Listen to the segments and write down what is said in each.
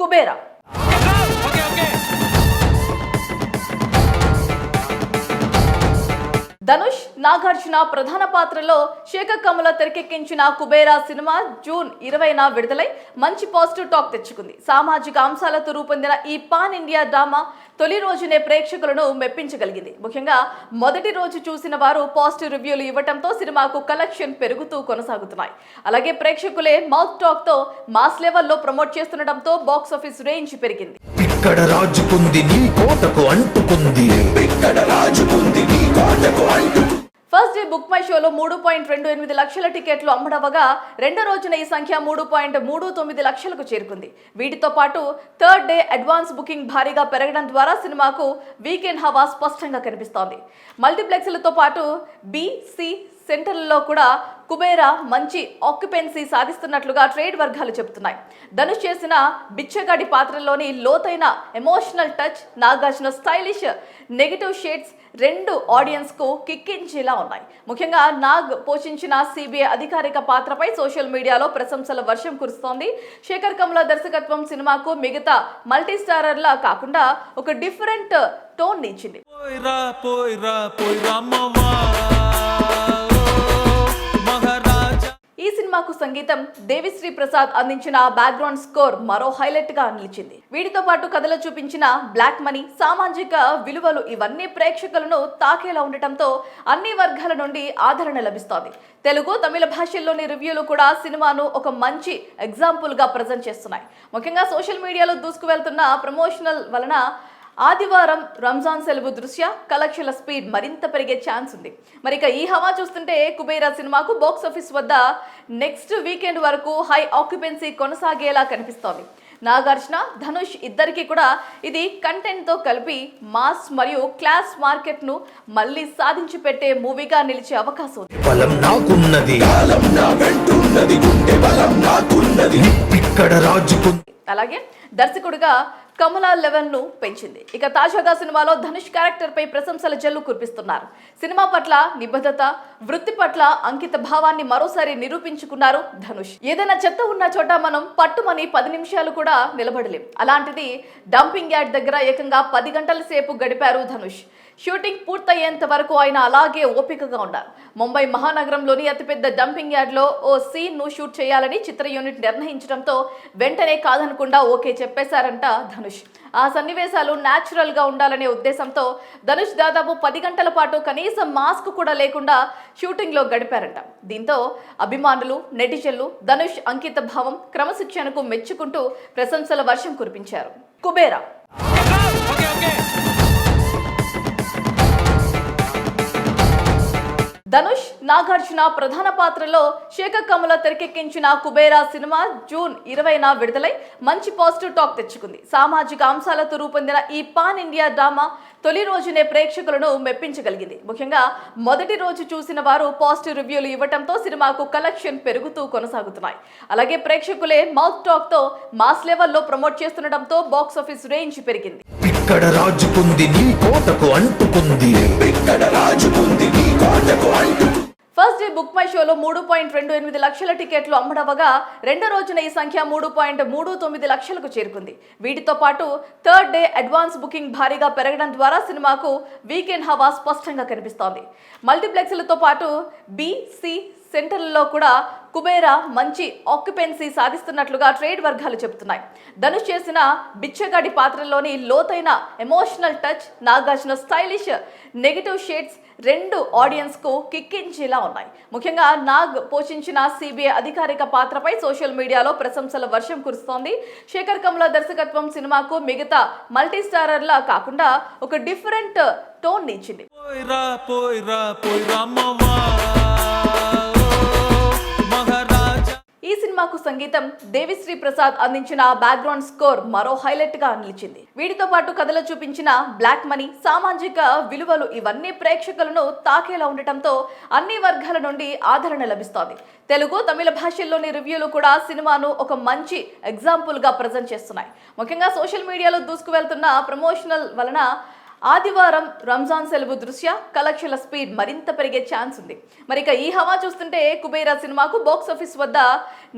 కుబేరా. ధనుష్, నాగార్జున ప్రధాన పాత్రలో శేఖర్ కమల తెరకెక్కించిన కుబేరా సినిమా జూన్ 20న విడుదలై మంచి పాజిటివ్ టాక్ తెచ్చుకుంది. సామాజిక అంశాలతో రూపొందిన ఈ పాన్ ఇండియా డ్రామా తొలి రోజునే ప్రేక్షకులను మెప్పించగలిగింది. ముఖ్యంగా మొదటి రోజు చూసిన వారు పాజిటివ్ రివ్యూలు ఇవ్వడంతో సినిమాకు కలెక్షన్ పెరుగుతూ కొనసాగుతున్నాయి. అలాగే ప్రేక్షకులే మౌత్ టాక్ తో మాస్ లెవెల్లో ప్రమోట్ చేస్తుండటంతో బాక్స్ ఆఫీస్ రేంజ్ పెరిగింది. ఇక్కడ రాజుకుంది నీ కోటకు అంటుకుంది, ఇక్కడ రాజుకుంది నీ కోటకు అంటుకుంది. ఫస్ట్ డే బుక్ మై షోలో 3.28 లక్షల టికెట్లు అమ్మడవగా రెండో రోజున ఈ సంఖ్య 3.39 లక్షలకు చేరుకుంది. వీటితో పాటు థర్డ్ డే అడ్వాన్స్ బుకింగ్ భారీగా పెరగడం ద్వారా సినిమాకు వీకెండ్ హవా స్పష్టంగా కనిపిస్తోంది. మల్టీప్లెక్స్లతో పాటు బి-సి సెంటర్లలో కూడా కుబేరా మంచి ఆక్యుపెన్సీ సాధిస్తున్నట్లుగా ట్రేడ్ వర్గాలు చెబుతున్నాయి. ధనుష్ చేసిన బిచ్చగాడి పాత్రలోని లోతైన emotional touch, Nagarjuna stylish negative shades రెండు ఆడియన్స్ కు కిక్కించేలా ఉన్నాయి. ముఖ్యంగా నాగ్ పోషించిన సిబిఐ అధికారిక పాత్రపై సోషల్ మీడియాలో ప్రశంసల వర్షం కురుస్తోంది. శేఖర్ కమల దర్శకత్వం సినిమాకు మిగతా మల్టీ స్టారర్లా కాకుండా ఒక డిఫరెంట్ టోన్ ఇచ్చింది. ఈ సినిమాకు సంగీతం దేవిశ్రీ ప్రసాద్ అందించిన బ్యాక్గ్రౌండ్ స్కోర్ మరో హైలైట్ గా నిలిచింది. వీటితో పాటు కథలో చూపించిన బ్లాక్ మనీ, సామాజిక విలువలు ఇవన్నీ ప్రేక్షకులను తాకేలా ఉండటంతో అన్ని వర్గాల నుండి ఆదరణ లభిస్తోంది. తెలుగు, తమిళ భాషల్లోని రివ్యూలు కూడా సినిమాను ఒక మంచి ఎగ్జాంపుల్ గా ప్రజెంట్ చేస్తున్నాయి. ముఖ్యంగా సోషల్ మీడియాలో దూసుకువెళ్తున్న ప్రమోషనల్ వలన ఆదివారం రంజాన్ సెలవు దృష్ట్యా కలెక్షన్ల స్పీడ్ మరింత పెరిగే ఛాన్స్ ఉంది. మరి ఇక ఈ హవా చూస్తుంటే కుబేరా సినిమాకు బాక్స్ ఆఫీస్ వద్ద నెక్స్ట్ వీకెండ్ వరకు హై ఆక్యుపెన్సీ కొనసాగేలా కనిపిస్తోంది. నాగార్జున, ధనుష్ ఇద్దరికి కూడా ఇది కంటెంట్ తో కలిపి మాస్ మరియు క్లాస్ మార్కెట్ ను మళ్ళీ సాధించి పెట్టే మూవీగా నిలిచే అవకాశం ఉంది. బలం నాకున్నది, కాలం నా వెంటున్నది, గుండె బలం నాకున్నది, ఇక్కడ రాజుకుంది. అలాగే దర్శకుడిగా కమల లెవెల్ ను పెంచింది. ఇక తాజాగా సినిమాలో ధనుష్ క్యారెక్టర్ పై ప్రశంసల జల్లు కురిపిస్తున్నారు. సినిమా పట్ల నిబద్ధత, వృత్తి పట్ల అంకిత భావాన్ని మరోసారి నిరూపించుకున్నారు ధనుష్. ఏదైనా చెత్త ఉన్న చోట మనం పట్టుమని 10 నిమిషాలు కూడా నిలబడలేం. అలాంటిది డంపింగ్ యార్డ్ దగ్గర ఏకంగా 10 గంటల సేపు గడిపారు ధనుష్. షూటింగ్ పూర్తయ్యేంత వరకు ఆయన అలాగే ఓపికగా ఉన్నారు. ముంబై మహానగరంలోని అతిపెద్ద డంపింగ్ యార్డ్ లో ఓ సీన్ ను షూట్ చేయాలని చిత్ర యూనిట్ నిర్ణయించడంతో వెంటనే కాదనకుండా ఓకే చెప్పేశారంట ధనుష్. ఆ సన్నివేశాలు న్యాచురల్ గా ఉండాలనే ఉద్దేశంతో ధనుష్ దాదాపు 10 గంటల పాటు కనీసం మాస్క్ కూడా లేకుండా షూటింగ్ లో గడిపారంట. దీంతో అభిమానులు, నెటిజన్లు ధనుష్ అంకిత భావం, క్రమశిక్షణకు మెచ్చుకుంటూ ప్రశంసల వర్షం కురిపించారు. కుబేరా. ధనుష్, నాగార్జున ప్రధాన పాత్రలో శేఖర్ కమల తెరకెక్కించిన కుబేరా సినిమా జూన్ 20న విడుదలై మంచి పాజిటివ్ టాక్ తెచ్చుకుంది. సామాజిక అంశాలతో రూపొందిన ఈ పాన్ ఇండియా డ్రామా తొలి రోజునే ప్రేక్షకులను మెప్పించగలిగింది. ముఖ్యంగా మొదటి రోజు చూసిన వారు పాజిటివ్ రివ్యూలు ఇవ్వడంతో సినిమాకు కలెక్షన్ పెరుగుతూ కొనసాగుతున్నాయి. అలాగే ప్రేక్షకులే మౌత్ టాక్ తో మాస్ లెవెల్లో ప్రమోట్ చేస్తుండటంతో బాక్స్ ఆఫీస్ రేంజ్ పెరిగింది. ఇక్కడ రాజుకుంది నీ కోటకు అంటుకుంది, ఇక్కడ రాజుకుంది నీ కోటకు అంటుకుంది. ఫస్ట్ డే బుక్ మై షోలో 3.28 లక్షల టికెట్లు అమ్మడవగా రెండో రోజున ఈ సంఖ్య 3.39 లక్షలకు చేరుకుంది. వీటితో పాటు థర్డ్ డే అడ్వాన్స్ బుకింగ్ భారీగా పెరగడం ద్వారా సినిమాకు వీకెండ్ హవా స్పష్టంగా కనిపిస్తోంది. మల్టీప్లెక్స్లతో పాటు బి-సి సెంటర్లలో కూడా కుబేరా మంచి ఆక్యుపెన్సీ సాధిస్తున్నట్లుగా ట్రేడ్ వర్గాలు చెబుతున్నాయి. ధనుష్ చేసిన బిచ్చగాడి పాత్రలోని లోతైన emotional touch, Nagarjuna stylish negative shades రెండు ఆడియన్స్ కు కిక్కించేలా ఉన్నాయి. ముఖ్యంగా నాగ్ పోషించిన సిబిఐ అధికారిక పాత్రపై సోషల్ మీడియాలో ప్రశంసల వర్షం కురుస్తోంది. శేఖర్ కమల దర్శకత్వం సినిమాకు మిగతా మల్టీ స్టారర్లా కాకుండా ఒక డిఫరెంట్ టోన్ ఇచ్చింది. ఈ సినిమాకు సంగీతం దేవిశ్రీ ప్రసాద్ అందించిన బ్యాక్గ్రౌండ్ స్కోర్ మరో హైలైట్ గా నిలిచింది. వీటితో పాటు కథలో చూపించిన బ్లాక్ మనీ, సామాజిక విలువలు ఇవన్నీ ప్రేక్షకులను తాకేలా ఉండటంతో అన్ని వర్గాల నుండి ఆదరణ లభిస్తోంది. తెలుగు, తమిళ భాషల్లోని రివ్యూలు కూడా సినిమాను ఒక మంచి ఎగ్జాంపుల్ గా ప్రజెంట్ చేస్తున్నాయి. ముఖ్యంగా సోషల్ మీడియాలో దూసుకువెళ్తున్న ప్రమోషనల్ వలన ఆదివారం రంజాన్ సెలవు దృష్ట్యా కలెక్షన్ల స్పీడ్ మరింత పెరిగే ఛాన్స్ ఉంది. మరి ఇక ఈ హవా చూస్తుంటే కుబేరా సినిమాకు బాక్స్ ఆఫీస్ వద్ద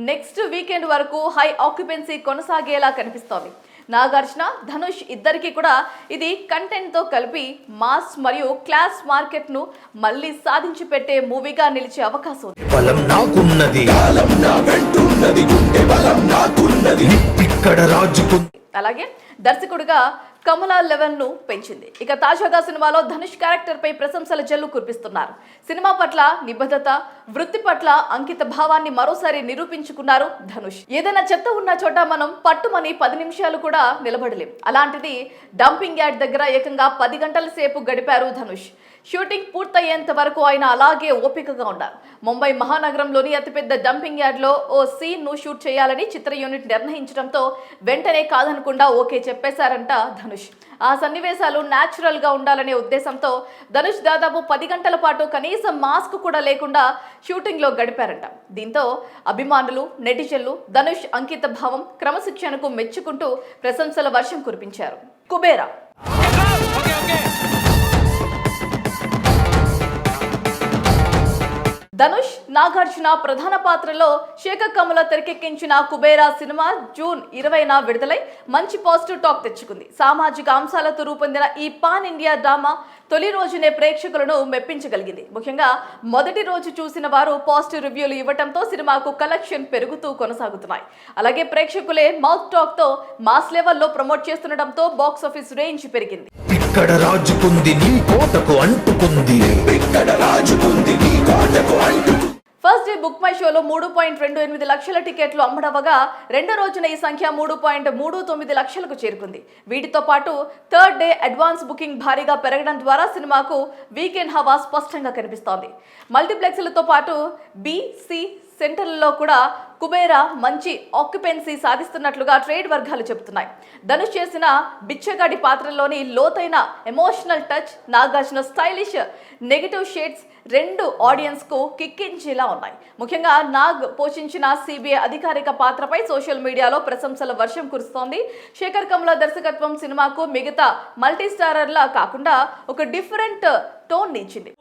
నెక్స్ట్ వీకెండ్ వరకు హై ఆక్యుపెన్సీ కొనసాగేలా కనిపిస్తోంది. నాగార్జున, ధనుష్ ఇద్దరికి కూడా ఇది కంటెంట్ తో కలిపి మాస్ మరియు క్లాస్ మార్కెట్ ను మళ్ళీ సాధించి పెట్టే మూవీగా నిలిచే అవకాశం ఉంది. బలం నాకున్నది, కాలం నా వెంటున్నది, గుండె బలం నాకున్నది, ఇక్కడ రాజుకుంది. అలాగే దర్శకుడిగా కమలా లెవెల్ ను పెంచింది. ఇక తాజాగా సినిమాలో ధనుష్ క్యారెక్టర్ పై ప్రశంసల జల్లు కురిపిస్తున్నారు. సినిమా పట్ల నిబద్ధత, వృత్తి పట్ల అంకిత భావాన్ని మరోసారి నిరూపించుకున్నారు ధనుష్. ఏదైనా చెత్త ఉన్న చోట మనం పట్టుమని 10 నిమిషాలు కూడా నిలబడలేం. అలాంటిది డంపింగ్ యార్డ్ దగ్గర ఏకంగా 10 గంటల సేపు గడిపారు ధనుష్. షూటింగ్ పూర్తయ్యేంత వరకు ఆయన అలాగే ఓపికగా ఉన్నారు. ముంబై మహానగరంలోని అతిపెద్ద డంపింగ్ యార్డ్లో ఓ సీన్ ను షూట్ చేయాలని చిత్ర యూనిట్ నిర్ణయించడంతో వెంటనే కాదనకుండా ఓకే చెప్పేశారంట ధనుష్. ఆ సన్నివేశాలు న్యాచురల్ గా ఉండాలనే ఉద్దేశంతో ధనుష్ దాదాపు 10 గంటల పాటు కనీసం మాస్క్ కూడా లేకుండా షూటింగ్ లో గడిపారంట. దీంతో అభిమానులు, నెటిజన్లు ధనుష్ అంకిత భావం, క్రమశిక్షణకు మెచ్చుకుంటూ ప్రశంసల వర్షం కురిపించారు. కుబేరా ధనుష్, నాగార్జున ప్రధాన పాత్రలో శేఖర్ కమల తెరకెక్కించిన కుబేరా సినిమా జూన్ 20న విడుదలై మంచి పాజిటివ్ టాక్ తెచ్చుకుంది. సామాజిక అంశాలతో రూపొందిన ఈ పాన్ ఇండియా డ్రామా తొలి రోజునే ప్రేక్షకులను మెప్పించగలిగింది. ముఖ్యంగా మొదటి రోజు చూసిన వారు పాజిటివ్ రివ్యూలు ఇవ్వడంతో సినిమాకు కలెక్షన్ పెరుగుతూ కొనసాగుతున్నాయి. అలాగే ప్రేక్షకులే మౌత్ టాక్ తో మాస్ లెవెల్లో ప్రమోట్ చేస్తుండటంతో బాక్స్ ఆఫీస్ రేంజ్ పెరిగింది. ఇక్కడ రాజుకుంది, నీ కోటకు అంటుకుంది, ఇక్కడ రాజుకుంది, నీ కోటకు అంటుకుంది. ఫస్ట్ డే బుక్ మై షోలో 3.28 లక్షల టికెట్లు అమ్మడవగా రెండో రోజున ఈ సంఖ్య 3.39 లక్షలకు చేరుకుంది. వీటితో పాటు థర్డ్ డే అడ్వాన్స్ బుకింగ్ భారీగా పెరగడం ద్వారా సినిమాకు వీకెండ్ హవా స్పష్టంగా కనిపిస్తోంది. మల్టీప్లెక్స్లతో పాటు బి-సి సెంటర్లలో కూడా కుబేరా మంచి ఆక్యుపెన్సీ సాధిస్తున్నట్లుగా ట్రేడ్ వర్గాలు చెబుతున్నాయి. ధనుష్ చేసిన బిచ్చగాడి పాత్రలోని లోతైన emotional touch, Nagarjuna stylish negative shades రెండు ఆడియన్స్ కు కిక్కించేలా ఉన్నాయి. ముఖ్యంగా నాగ్ పోషించిన సిబిఐ అధికారిక పాత్రపై సోషల్ మీడియాలో ప్రశంసల వర్షం కురుస్తోంది. శేఖర్ కమల దర్శకత్వం సినిమాకు మిగతా మల్టీ స్టారర్లా కాకుండా ఒక డిఫరెంట్ టోన్ ఇచ్చింది.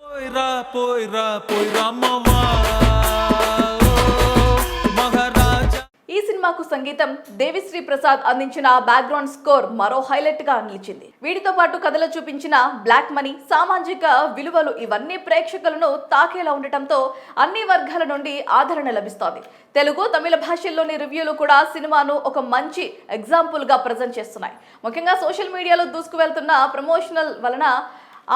ఈ సినిమాకు సంగీతం దేవిశ్రీ ప్రసాద్ అందించిన బ్యాక్గ్రౌండ్ స్కోర్ మరో హైలైట్ గా నిలిచింది. వీటితో పాటు కథలో చూపించిన బ్లాక్ మనీ, సామాజిక విలువలు ఇవన్నీ ప్రేక్షకులను తాకేలా ఉండటంతో అన్ని వర్గాల నుండి ఆదరణ లభిస్తోంది. తెలుగు, తమిళ భాషల్లోని రివ్యూలు కూడా సినిమాను ఒక మంచి ఎగ్జాంపుల్ గా ప్రజెంట్ చేస్తున్నాయి. ముఖ్యంగా సోషల్ మీడియాలో దూసుకువెళ్తున్న ప్రమోషనల్ వలన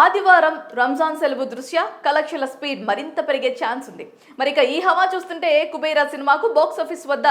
ఆదివారం రంజాన్ సెలవు దృష్ట్యా కలెక్షన్ల స్పీడ్ మరింత పెరిగే ఛాన్స్ ఉంది. మరి ఇక ఈ హవా చూస్తుంటే కుబేరా సినిమాకు బాక్స్ ఆఫీస్ వద్ద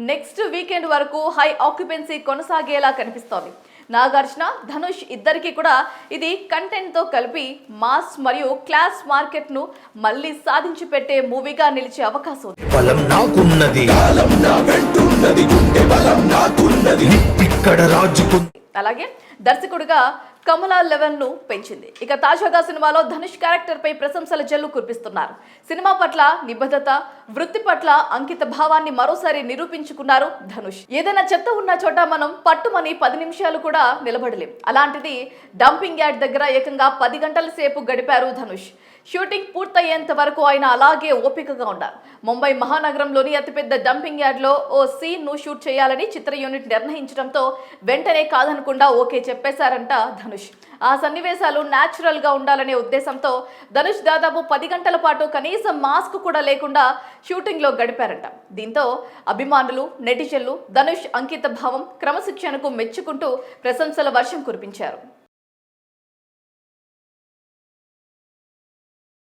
నెక్స్ట్ వీకెండ్ వరకు హై ఆక్యుపెన్సీ కొనసాగేలా కనిపిస్తోంది. నాగార్జున, ధనుష్ ఇద్దరికి కూడా ఇది కంటెంట్ తో కలిపి మాస్ మరియు క్లాస్ మార్కెట్ ను మళ్ళీ సాధించి పెట్టే మూవీగా నిలిచే అవకాశం ఉంది. బలం నాకున్నది, కాలం నా వెంటున్నది, గుండె బలం నాకున్నది, ఇక్కడ రాజుకుంది. అలాగే దర్శకుడిగా కమలా లెవెల్ ను పెంచింది. ఇక తాజాగా సినిమాలో ధనుష్ క్యారెక్టర్ పై ప్రశంసల జల్లు కురిపిస్తున్నారు. సినిమా పట్ల నిబద్ధత, వృత్తి పట్ల అంకిత భావాన్ని మరోసారి నిరూపించుకున్నారు ధనుష్. ఏదైనా చెత్త ఉన్న చోట మనం పట్టుమని 10 నిమిషాలు కూడా నిలబడలేం. అలాంటిది డంపింగ్ యార్డ్ దగ్గర ఏకంగా 10 గంటల సేపు గడిపారు ధనుష్. షూటింగ్ పూర్తయ్యేంత వరకు ఆయన అలాగే ఓపికగా ఉన్నారు. ముంబై మహానగరంలోని అతిపెద్ద డంపింగ్ యార్డ్లో ఓ సీన్ ను షూట్ చేయాలని చిత్ర యూనిట్ నిర్ణయించడంతో వెంటనే కాదనకుండా ఓకే చెప్పేశారంట ధనుష్. ఆ సన్నివేశాలు న్యాచురల్ గా ఉండాలనే ఉద్దేశంతో ధనుష్ దాదాపు 10 గంటల పాటు కనీసం మాస్క్ కూడా లేకుండా షూటింగ్ లో గడిపారంట. దీంతో అభిమానులు, నెటిజన్లు ధనుష్ అంకిత భావం, క్రమశిక్షణకు మెచ్చుకుంటూ ప్రశంసల వర్షం కురిపించారు.